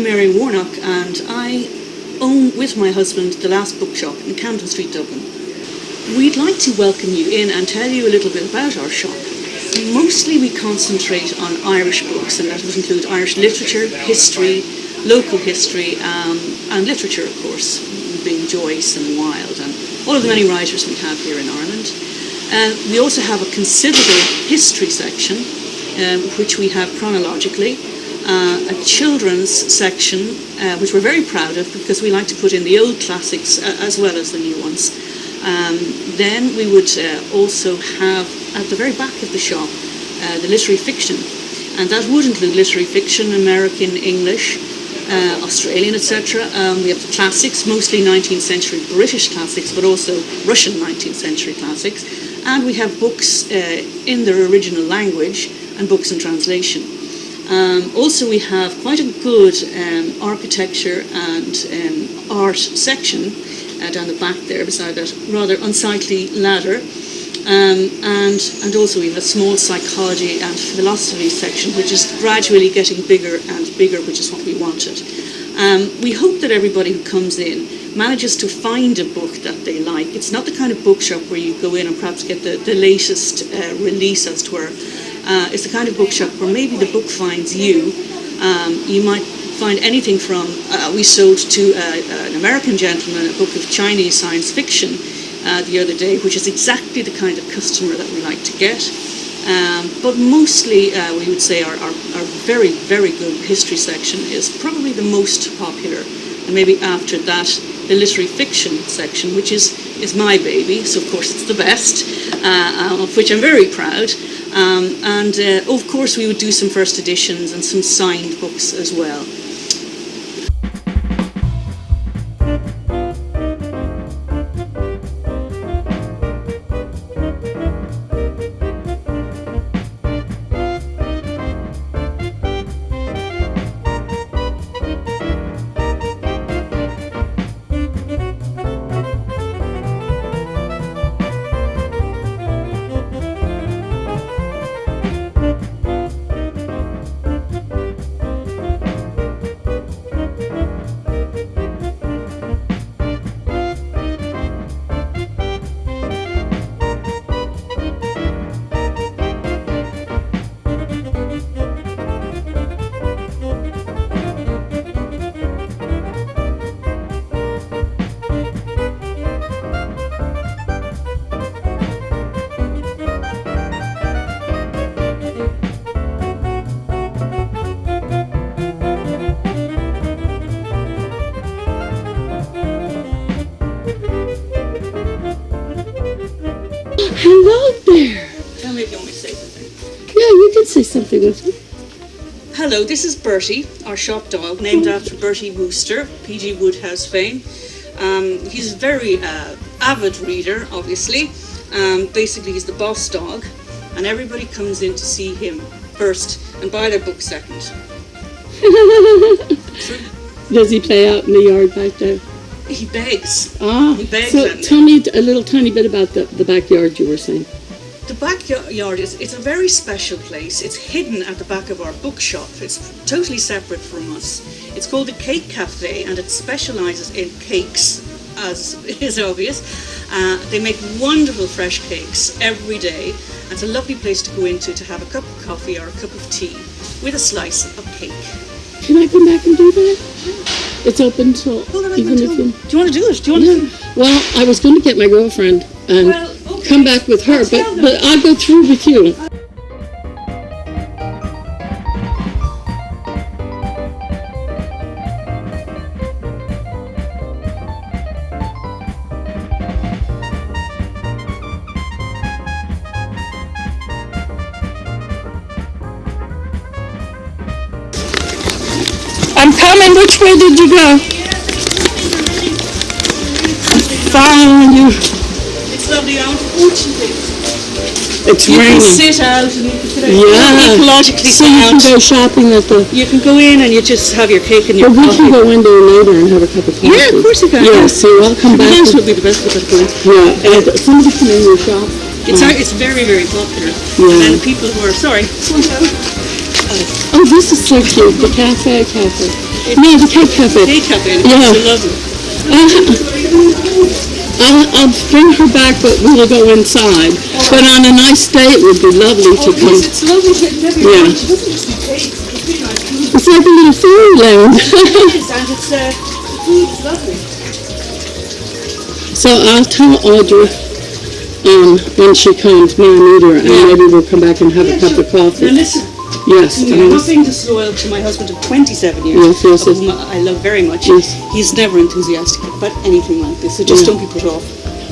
I'm Mary Warnock, and I own, with my husband, The Last Bookshop in Camden Street, Dublin. We'd like to welcome you in and tell you a little bit about our shop. Mostly we concentrate on Irish books, and that would include Irish literature, history, local history, and literature, of course, being Joyce and Wilde, and all of the many writers we have here in Ireland. We also have a considerable history section, which we have chronologically, a children's section, which we're very proud of because we like to put in the old classics as well as the new ones. Then we would also have, at the very back of the shop, the literary fiction. And that would include literary fiction, American, English, Australian, etc. We have the classics, mostly 19th century British classics, but also Russian 19th century classics. And we have books in their original language and books in translation. Also, we have quite a good architecture and art section down the back there beside that rather unsightly ladder. And also we have a small psychology and philosophy section, which is gradually getting bigger and bigger, which is what we wanted. We hope that everybody who comes in manages to find a book that they like. It's not the kind of bookshop where you go in and perhaps get the latest release, as it were. It's the kind of bookshop where maybe the book finds you. You might find anything from, we sold to an American gentleman a book of Chinese science fiction the other day, which is exactly the kind of customer that we like to get. But mostly, we would say our very, very good history section is probably the most popular. And maybe after that, the literary fiction section, which is my baby, so of course it's the best, of which I'm very proud. And of course we would do some first editions and some signed books as well. Hello there. Tell me if you want me to say something. Yeah, you can say something with me. Hello, this is Bertie, our shop dog, named after Bertie Wooster, P.G. Wodehouse fame. He's a very avid reader, obviously. Basically, he's the boss dog, and everybody comes in to see him first and buy their book second. Does he play out in the yard back there? He begs. He begs. So tell me a little tiny bit about the backyard you were saying. The backyard it's a very special place. It's hidden at the back of our bookshop. It's totally separate from us. It's called the Cake Cafe, and it specialises in cakes, as is obvious. They make wonderful fresh cakes every day. And it's a lovely place to go into to have a cup of coffee or a cup of tea with a slice of cake. Can I come back and do that? It's open till even if you... Do you want to do it? Do you want to? Well, I was going to get my girlfriend and come back with her, but I'll go through with you. I'm coming. Which way did you go? Found you. It's lovely, unfortunately. It's you raining. You can sit out and you can sit out. Yeah. Ecologically so you can go shopping at the... You can go in and you just have your cake and your coffee. But we can go in there later and have a cup of coffee. Yeah, of course you can. Yeah, so I'll come back. This would be the best place to go in. Yeah, and somebody come in your shop. It's very, very popular. Yeah. And people who are... Sorry. Oh, this is so cute. The cafe. No, the Cake Cafe. Cake Cafe. Yeah. It's lovely. I'll bring her back, but we'll go inside. But on a nice day, it would be lovely to come. It's lovely to Debbie. Yeah. It doesn't just be cakes. It's really nice food. It's like a little fairyland. It is, and it's the food is lovely. So I'll tell Audrey when she comes, me and meet her, and maybe we'll come back and have a cup of coffee. Now listen. Yes. I'm not being disloyal to my husband of 27 years, Yes. of whom I love very much. Yes. He's never enthusiastic about anything like this, so just don't be put off.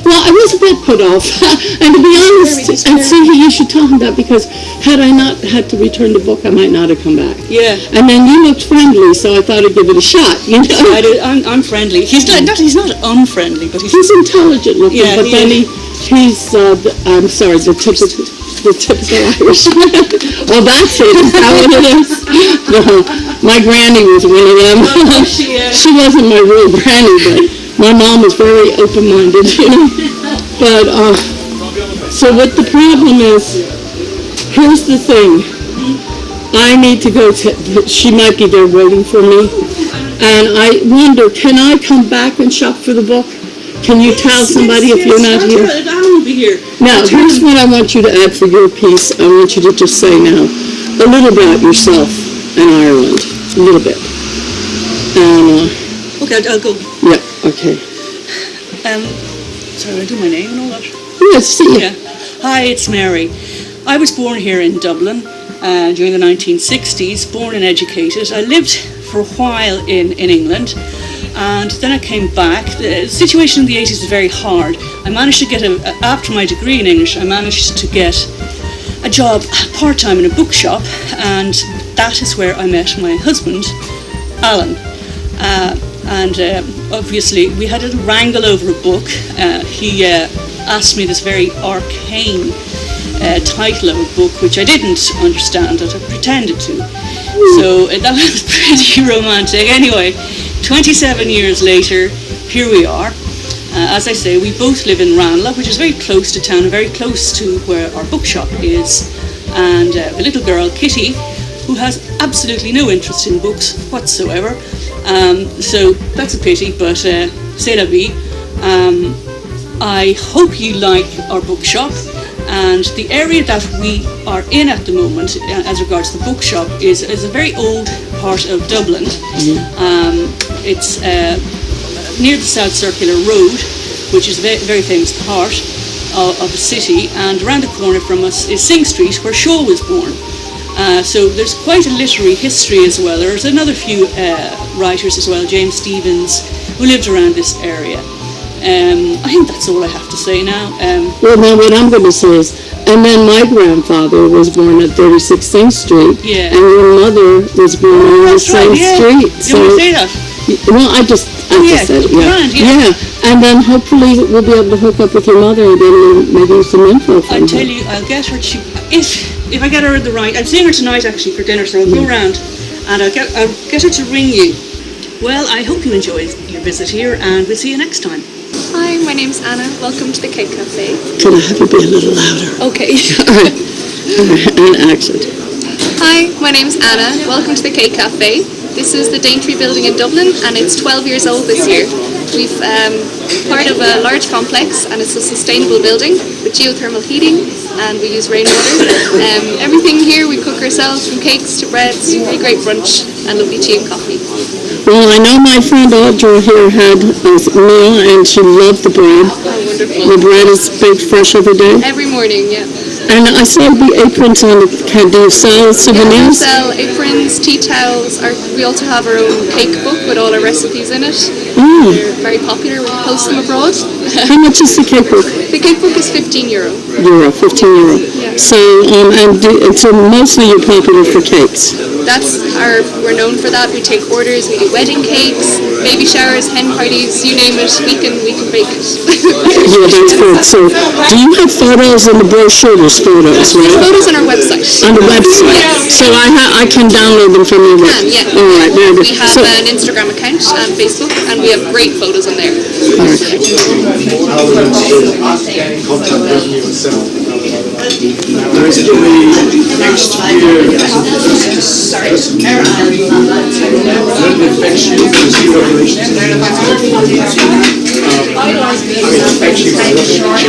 Well, I was a bit put off, and to be honest, and see, you should tell him that, because had I not had to return the book, I might not have come back. Yeah. And then you looked friendly, so I thought I'd give it a shot. You know, I'm friendly. He's not unfriendly, but he's intelligent looking. Yeah, but he then he's I'm sorry, the typical Irish. Well, that's it. Is that what it is? No, my granny was one of them. She wasn't my real granny, but my mom was very open-minded, you know. But so what the problem is, here's the thing. I need to go to. She might be there waiting for me, and I wonder, can I come back and shop for the book? Can you tell somebody if you're not here? I won't be here. Now, here's what I want you to add for your piece. I want you to just say now a little about yourself and Ireland. A little bit. And, Okay, I'll go. yeah, okay. Sorry, I do my name and all that. Yes, see you. Yeah. Hi, it's Mary. I was born here in Dublin during the 1960s, born and educated. I lived for a while in England, and then I came back. The situation in the 80s was very hard. I managed to get, after my degree in English, I managed to get a job part-time in a bookshop, and that is where I met my husband, Alan. Obviously we had a wrangle over a book. He asked me this very arcane title of a book, which I didn't understand, that I pretended to. So that was pretty romantic. Anyway, 27 years later, here we are. As I say, we both live in Ranelagh, which is very close to town and very close to where our bookshop is. And a little girl, Kitty, who has absolutely no interest in books whatsoever. So that's a pity, but c'est la vie. I hope you like our bookshop, and the area that we are in at the moment as regards the bookshop is a very old part of Dublin. It's near the South Circular Road, which is a very famous part of the city, and around the corner from us is Sing Street, where Shaw was born. So there's quite a literary history as well. There's another few writers as well, James Stephens, who lived around this area. I think that's all I have to say now. Well, now what I'm going to say is, and then my grandfather was born at 36 Sing Street, Yeah. and your mother was born on the same street. You want to say that? Well, I just said it, grand, yeah. And then hopefully we'll be able to hook up with your mother and then maybe some info from I'll tell you, I'll get her to, if I get her the right, I'm seeing her tonight actually for dinner, so I'll go round and I'll get her to ring you. Well, I hope you enjoyed your visit here, and we'll see you next time. Hi, my name's Anna. Welcome to the Cake Cafe. Can I have you be a little louder? Okay. All right. And accent. Hi, my name's Anna. Welcome to the Cake Cafe. This is the Daintree building in Dublin, and it's 12 years old this year. We've part of a large complex, and it's a sustainable building with geothermal heating, and we use rainwater. Everything here we cook ourselves, from cakes to breads, really great brunch, and lovely tea and coffee. Well, I know my friend Audrey here had a meal, and she loved the bread. Oh, wonderful. The bread is baked fresh every day. Every morning, yeah. And I saw the aprons on the can. Do you sell Yeah, we souvenirs? sell aprons, tea towels. We also have our own cake book with all our recipes in it. Mm. They're very popular. We post them abroad. How much is the cake book? The cake book is €15. Euro, 15 euro. Yeah. So, so mostly you're popular for cakes. We're known for that. We take orders. We do wedding cakes, baby showers, hen parties, you name it. We can bake it. Yeah, that's good. So, do you have photos in the brochure? There's photos, right? Photos on our website. On the website. So I can download them from your website. Yeah. All right, very good. We have So, an Instagram account and Facebook, and we have great photos on there. all right. Contact revenue and sell. next year, that affects you for the sea populations. Affects you for the way.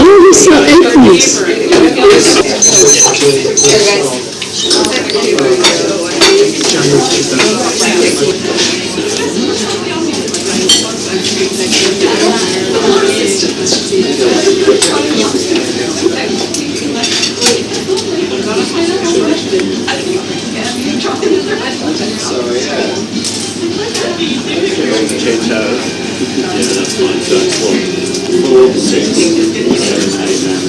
Oh, we saw acorns. Change out. Yeah, that's fine. So it's what? 4, 6, 7, 8, 9.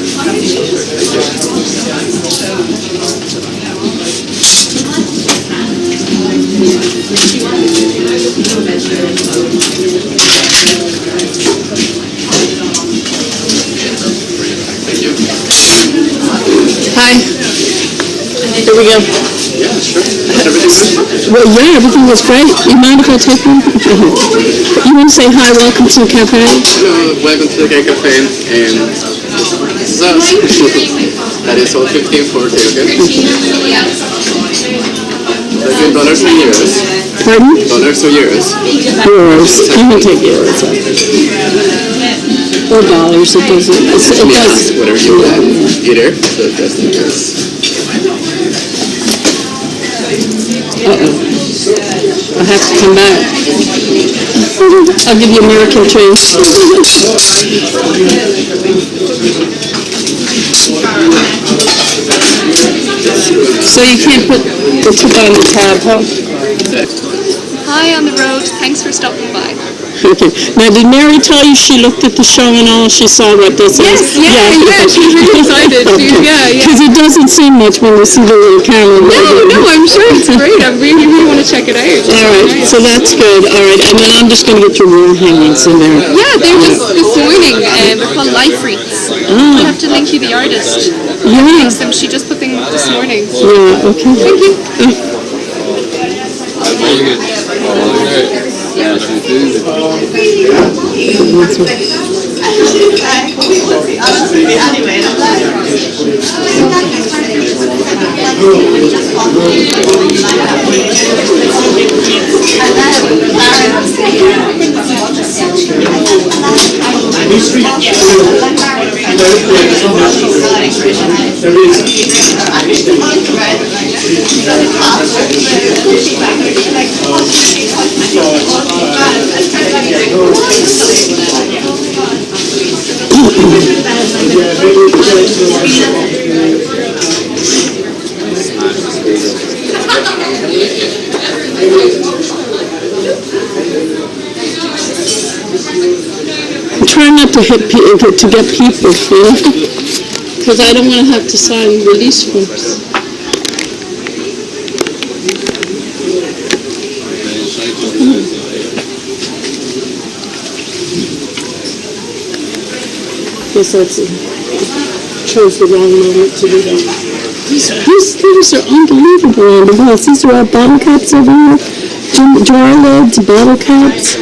Hi. Here we go. Yeah, sure. Everything good? Well, yeah, everything was great. You mind if I take one? You want to say hi, welcome to the cafe? Hello, welcome to the Gay Cafe. And this is us. That is all 15 for tailgate. That's in dollars or euros? Pardon? Dollars or euros? Euros. You can take euros. Or dollars. It doesn't. It does. Whatever you want. Either. So just in case. I'll have to come back. I'll give you American change. So you can't put the tip on the tab, huh? Hi on the road. Thanks for stopping by. Okay. Now, did Mary tell you she looked at the show and all? She saw what this is? Yeah. She was really excited. Yeah. Because it doesn't seem much when you see the little camera. No, I'm sure it's great. I really want to check it out. All right, so that's good. All right, and then I'm just going to get your wall hangings in there. Yeah, they're just this morning. They're called life wreaths. I have to link you the artist. Yeah. Makes them. She just put them this morning. Yeah, okay. Thank you. I'm trying not to hit to get people, you know, because I don't want to have to sign release forms. Guess that's chose the wrong moment to do that. These things are unbelievable on the walls. These are all bottle caps everywhere. Jar lids, bottle caps,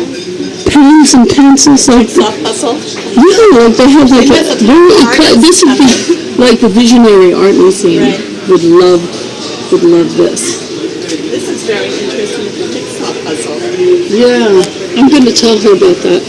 pens and pencils. Like Puzzle. yeah, like they have like a very. This would be like the Visionary Art Museum would love this. This is very interesting. The jigsaw puzzle. Yeah, I'm going to tell her about that.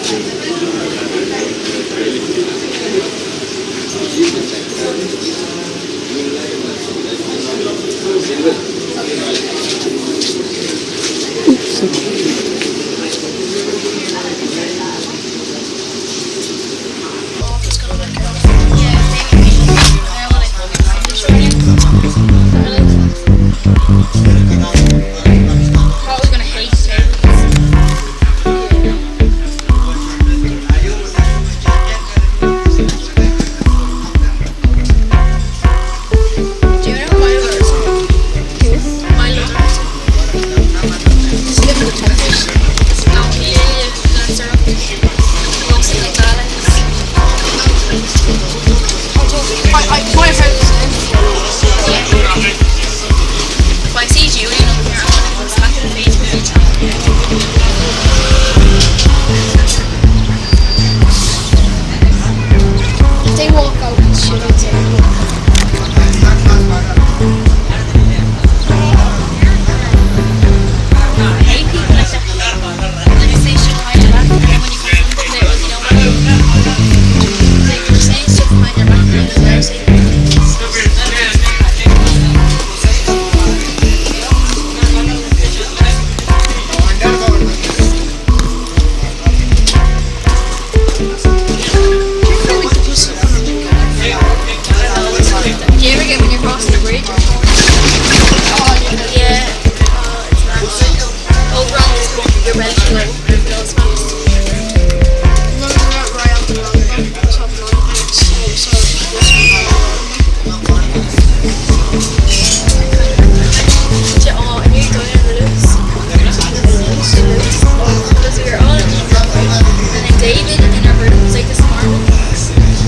room. It's like this marble.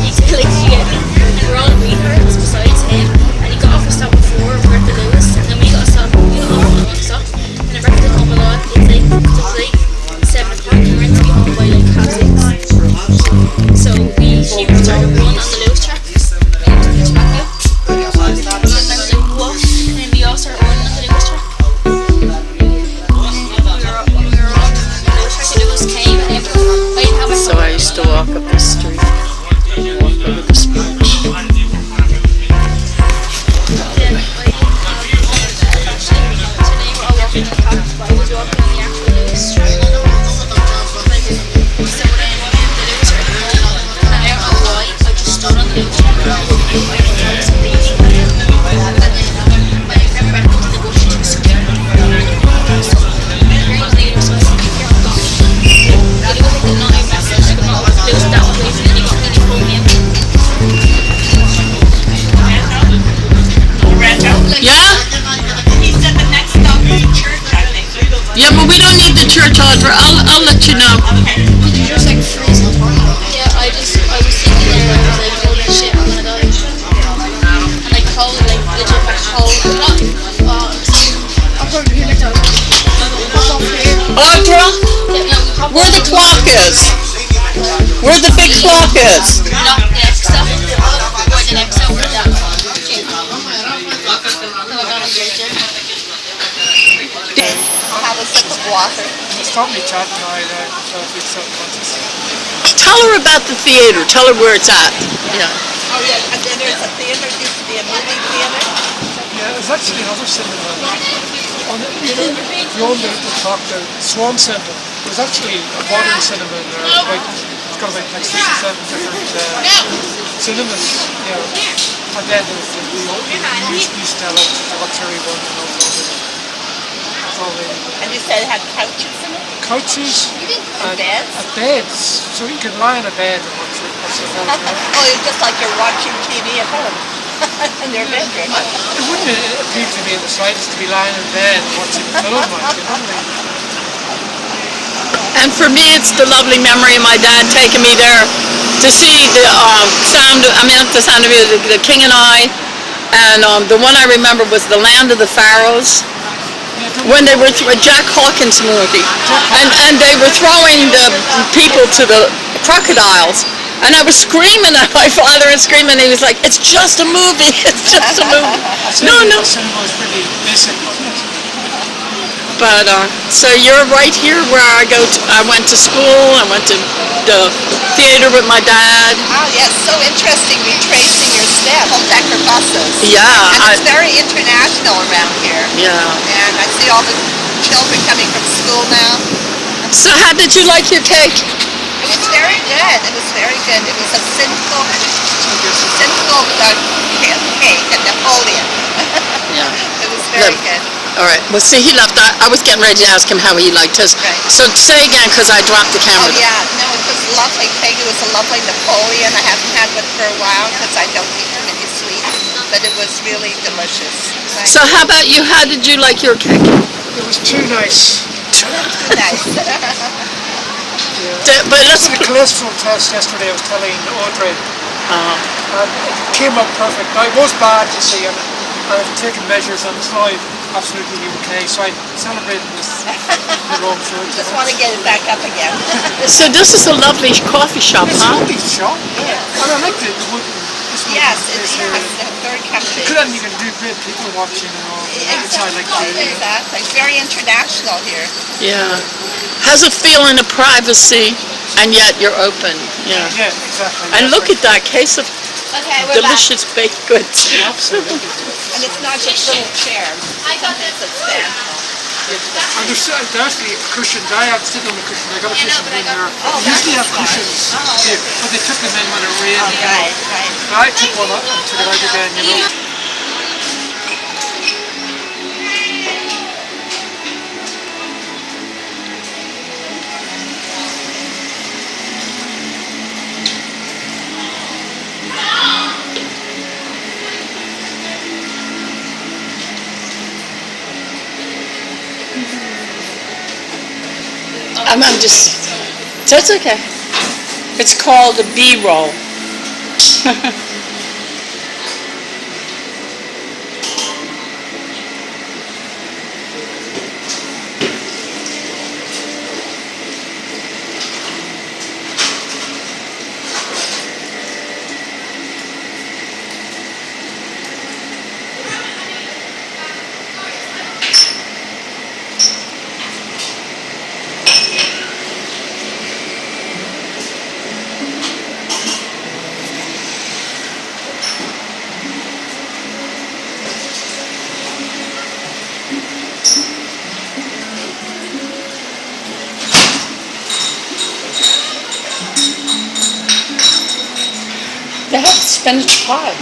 He's like, and we're all in rehearse besides him. And he got off a stop before, we were at the Lewis, and then we got a stop, we got off on one stop. And the record didn't come along. It's like 7 o'clock, and we're meant to be home by like 6:30. So we started a run on the Lewis track. And then we all started running on the Lewis track. We were on the Lewis track, and Lewis came, and everyone, I didn't have my So I used to walk up the street, walk over the street. Then today we're all walking on the path, but I was walking on the actual Lewis track. So then the Lewis track, and I don't know why, I just stood on the Lewis track. I was bleeding, and then my friend ran into the bush to scream. So very later, so I said, "Be careful, God." And it was like the night message, but not Lewis that way, so then he pulled me in. Yeah? He said the next stop is church, I think. Yeah, but we don't need the church altar. I'll let you know. Just like freezing. Yeah, I was sitting there, I was like, holy shit, I'm gonna die. And like cold, like legit like cold. I'm going to hear next time. Audra, Yeah, where the clock is? Where the big clock is? not the next stop. Or the next stop, or that one. No, not in Bridget. I'll have a sip of water. Stop me chatting now, so I feel self-conscious. Tell her about the theater. Tell her where it's at. Yeah. Oh yeah, and then there's a theatre, used to be a movie theatre. Yeah, there's actually another cinema. Beyond the clock, the Swan Centre, there's actually a modern cinema in there. It's got about like 6 or 7 different cinemas. Yeah. And then there's the old New Stella, which is the luxury one, and all those. That's all they And you said it had couches in it? couches And beds? beds, so you can lie on a bed and watch the film. Oh, it's just like you're watching TV at home. In your bedroom. It wouldn't appeal to me in the slightest to be lying in bed and watching a film like it, would it? And for me, it's the lovely memory of my dad taking me there to see the Sound of Music, the King and I, and the one I remember was The Land of the Pharaohs, when they were Jack Hawkins movie, and they were throwing the people to the crocodiles. And I was screaming at my father and screaming, and he was like, "It's just a movie, it's just a movie." No. The cinema was pretty basic, wasn't it? But, so you're right here where I went to school, I went to the theater with my dad. Oh yes, so interesting retracing your steps on Decker buses. Yeah. And it's very international around here. Yeah. And I see all the children coming from school now. So how did you like your cake? It was very good. It was very good. It was a simple cake and Napoleon. Yeah. It was very good. All right. Well, see, he left. I was getting ready to ask him how he liked his. Right. So say again, because I dropped the camera. Oh yeah, no, it was a lovely cake. It was a lovely Napoleon. I haven't had one for a while because I don't eat too many sweets, but it was really delicious. So how about you? How did you like your cake? It was too nice. Too nice. But I let's. did a cholesterol test yesterday, I was telling Audrey, and it came up perfect. Now, it was bad, you see, and I've taken measures, and it's now absolutely okay, so I celebrated this the wrong food. Just want to get it back up again. So this is a lovely coffee shop, It's a huh? lovely shop, Yes. and I like the wooden. Yes, it's very comfy. Good, and you can do great people watching and all. That's how I like to do it. Exactly. Very international here. Yeah. Has a feeling of privacy, and yet you're open. Yeah. Yeah, exactly. And look at that case of Okay, we're delicious baked goods. Absolutely. back. And it's not just little chairs. I got this. And there's actually cushions. I have sitting on the cushion. I got a cushion in there. They usually have cushions here, but they took them in when it rained. Right. I took one up and took it out again, you know. I'm just. That's okay. It's called a B-roll. They have spinach pie.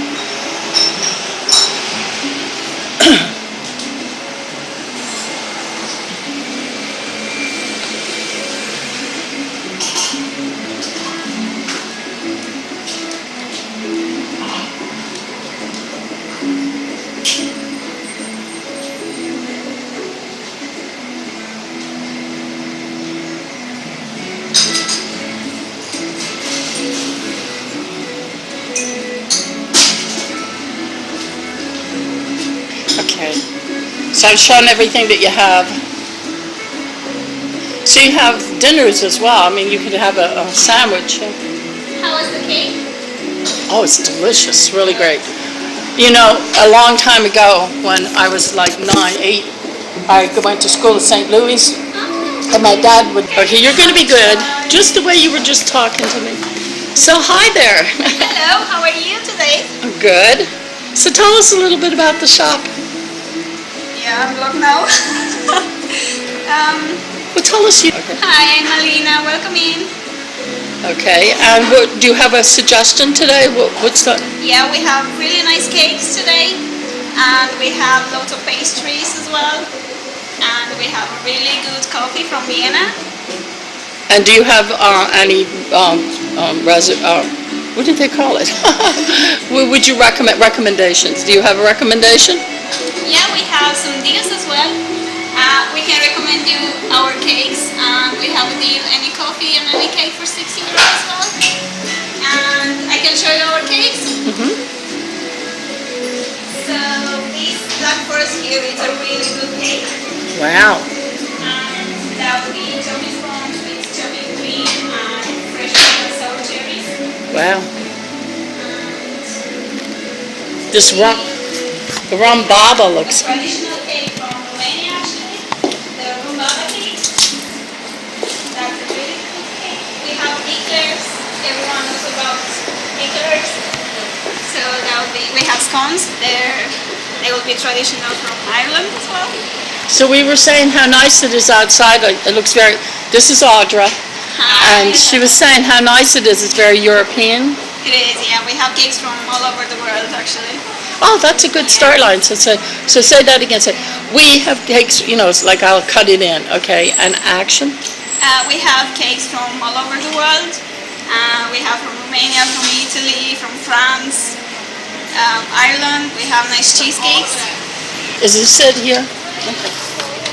Okay. So I've shown everything that you have. So you have dinners as well. I mean, you could have a sandwich. How was the cake? Oh, it's delicious. Really great. You know, a long time ago, when I was like 9, 8, I went to school at St. Louis, and my dad would, okay, you're going to be good, just the way you were just talking to me. So hi there. Hello, how are you today? Good. So tell us a little bit about the shop. Yeah, I'm vlog now. Well, tell us you. Okay. Hi, I'm Alina. Welcome in. Okay, and do you have a suggestion today? What's that? Yeah, we have really nice cakes today, and we have lots of pastries as well, and we have really good coffee from Vienna. And do you have any what do they call it? Would you recommend recommendations? Do you have a recommendation? Yeah, we have some deals as well. We can recommend you our cakes. We have a deal, any coffee and any cake for €6 as well. And I can show you our cakes. So this Black Forest here is a really good cake. Wow. And that would be cherry sponge with cherry cream and fresh and sour cherries. Wow. This the rum baba looks. Traditional cake from Romania actually. The rumbaba cake. That's a really good cake. We have eclairs. Everyone knows about eclairs. So that would be, we have scones. They will be traditional from Ireland as well. So we were saying how nice it is outside. It looks very, this is Audra. Hi. And she was saying how nice it is. It's very European. It is, yeah. We have cakes from all over the world actually. Oh, that's a good start line. So say that again. Say, we have cakes, you know, it's like I'll cut it in, okay? And action? We have cakes from all over the world. We have from Romania, from Italy, from France, Ireland. We have nice cheesecakes. Is this it here? Okay.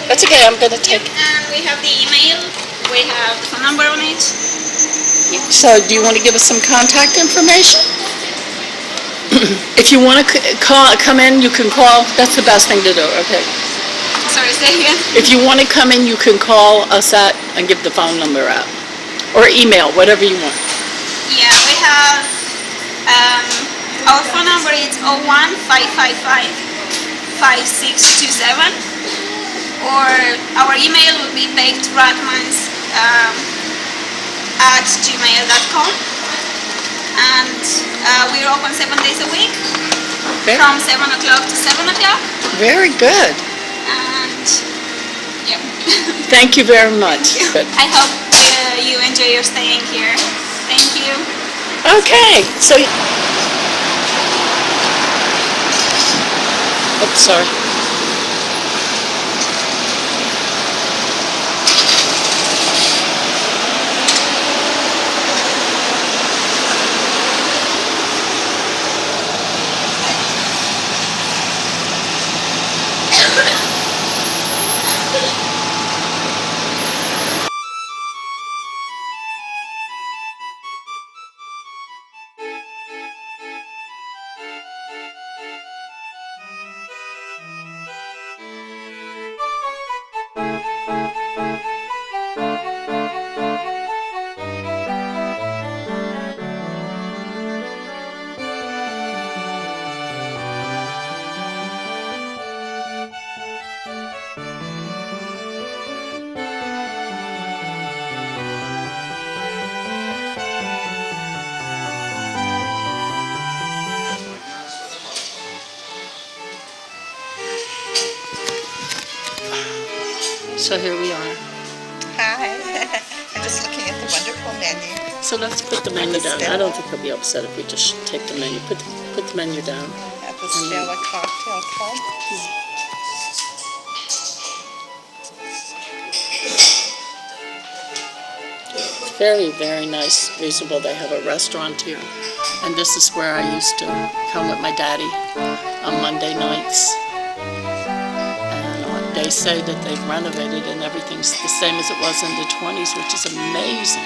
That's okay, I'm gonna take it. And we have the email. We have the phone number on it. So do you want to give us some contact information? If you want to come in, you can call. That's the best thing to do, okay? Sorry, say again. If you want to come in, you can call us at and give the phone number out. Or email, whatever you want. Yeah, we have our phone number is 01555 5627, or our email will be bakedrathmines at gmail.com, and we're open 7 days a week from 7 o'clock to 7 o'clock. Very good. And yeah. Thank you very much. Good. I hope you enjoy your staying here. Thank you. Okay, so. Oops, sorry. So here we are. Hi. I'm just looking at the wonderful menu. So let's put the menu down. I don't think he'll be upset if we just take the menu. Put the menu down. At the Stella Cocktail Club. Very, very nice, reasonable. They have a restaurant here. And this is where I used to come with my daddy on Monday nights. And they say that they've renovated and everything's the same as it was in the 20s, which is amazing.